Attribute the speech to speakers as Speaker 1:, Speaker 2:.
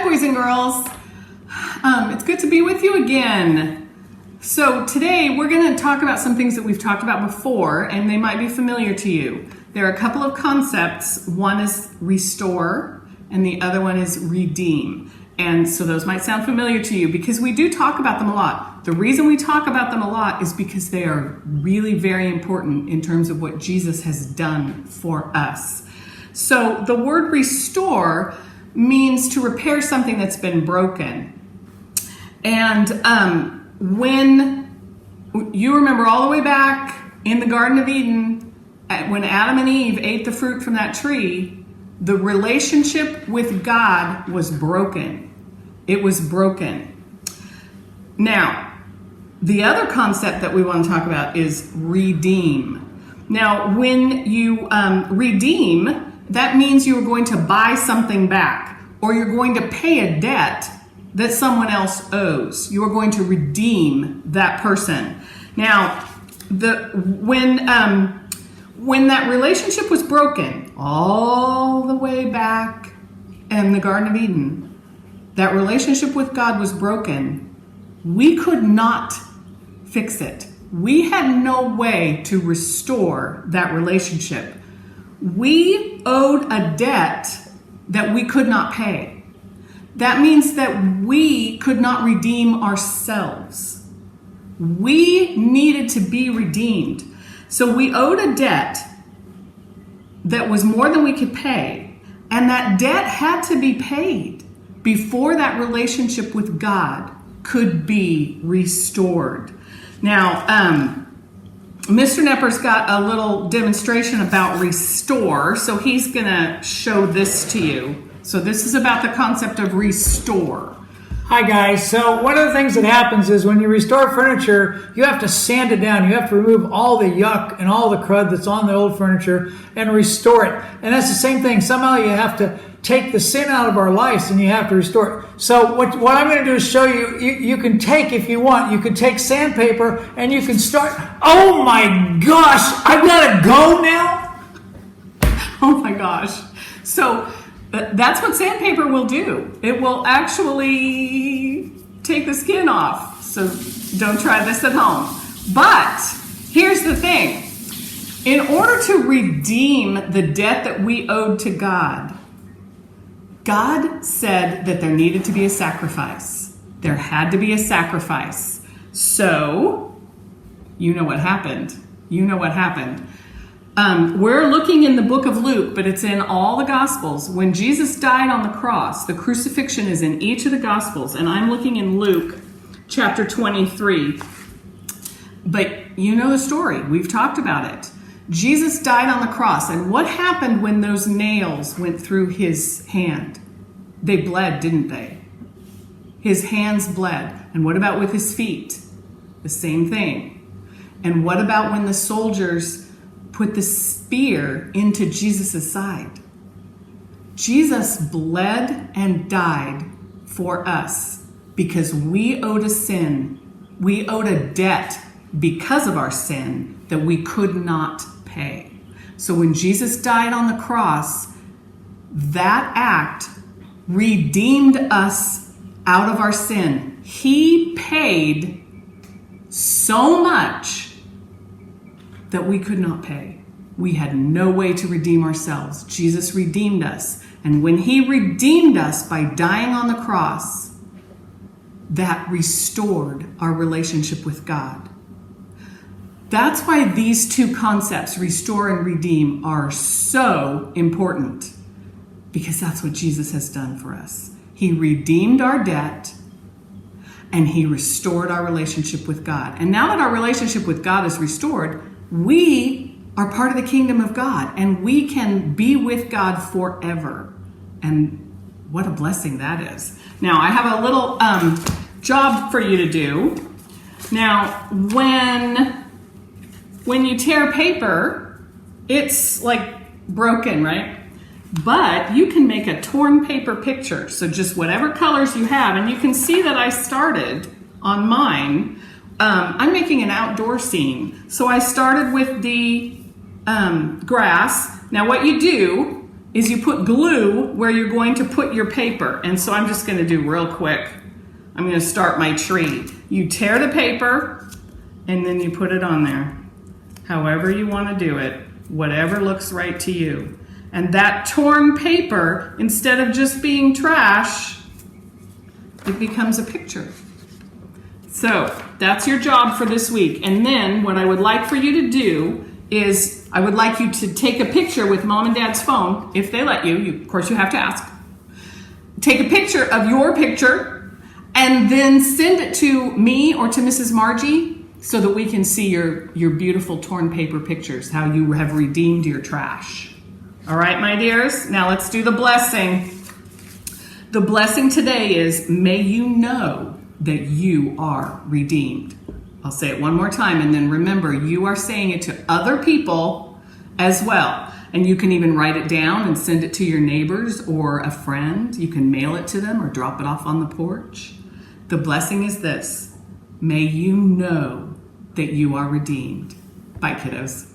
Speaker 1: Hi, boys and girls. It's good to be with you again. So today we're going to talk about some things that we've talked about before, and they might be familiar to you. There are a couple of concepts. One is restore, and the other one is redeem. And so those might sound familiar to you because we do talk about them a lot. The reason we talk about them a lot is because they are really very important in terms of what Jesus has done for us. So the word restore means to repair something that's been broken. And when you remember all the way back in the Garden of Eden, when Adam and Eve ate the fruit from that tree, the relationship with God was broken. It was broken. Now, the other concept that we want to talk about is redeem. Now, when you redeem, that means you are going to buy something back, or you're going to pay a debt that someone else owes. You are going to redeem that person. Now, when that relationship was broken, all the way back in the Garden of Eden, that relationship with God was broken. We could not fix it. We had no way to restore that relationship. We owed a debt that we could not pay. That means that we could not redeem ourselves. We needed to be redeemed. So we owed a debt that was more than we could pay, and that debt had to be paid before that relationship with God could be restored. Now, Mr. Knepper's got a little demonstration about restore, so he's going to show this to you. So this is about the concept of restore.
Speaker 2: Hi guys, so one of the things that happens is when you restore furniture, you have to sand it down. You have to remove all the yuck and all the crud that's on the old furniture and restore it. And that's the same thing. Somehow you have to take the sin out of our lives and you have to restore it. So what I'm going to do is show you, you can take, if you want, you can take sandpaper and you can start. Oh my gosh, I've got to go now?
Speaker 1: Oh my gosh. So that's what sandpaper will do. It will actually take the skin off. So don't try this at home. But here's the thing. In order to redeem the debt that we owed to God, God said that there needed to be a sacrifice. There had to be a sacrifice. So, you know what happened. You know what happened. We're looking in the book of Luke, but it's in all the Gospels. When Jesus died on the cross, the crucifixion is in each of the Gospels, and I'm looking in Luke chapter 23. But you know the story. We've talked about it. Jesus died on the cross, and what happened when those nails went through his hand? They bled, didn't they? His hands bled. And what about with his feet? The same thing. And what about when the soldiers put the spear into Jesus' side? Jesus bled and died for us because we owed a sin. We owed a debt because of our sin that we could not pay. So when Jesus died on the cross, that act redeemed us out of our sin. He paid so much that we could not pay. We had no way to redeem ourselves. Jesus redeemed us. And when he redeemed us by dying on the cross, that restored our relationship with God. That's why these two concepts, restore and redeem, are so important, because that's what Jesus has done for us. He redeemed our debt and he restored our relationship with God. And now that our relationship with God is restored, we are part of the kingdom of God and we can be with God forever. And what a blessing that is. Now, I have a little job for you to do. Now, when you tear paper, it's like broken, right? But you can make a torn paper picture. So just whatever colors you have, and you can see that I started on mine. I'm making an outdoor scene. So I started with the grass. Now what you do is you put glue where you're going to put your paper. And so I'm just going to do real quick. I'm going to start my tree. You tear the paper and then you put it on there. However you want to do it, whatever looks right to you. And that torn paper, instead of just being trash, it becomes a picture. So that's your job for this week. And then what I would like for you to do is I would like you to take a picture with mom and dad's phone, if they let you. Of course, you have to ask. Take a picture of your picture and then send it to me or to Mrs. Margie so that we can see your beautiful torn paper pictures, how you have redeemed your trash. All right, my dears? Now let's do the blessing. The blessing today is, may you know that you are redeemed. I'll say it one more time, and then remember, you are saying it to other people as well. And you can even write it down and send it to your neighbors or a friend. You can mail it to them or drop it off on the porch. The blessing is this: may you know that you are redeemed. Bye, kiddos.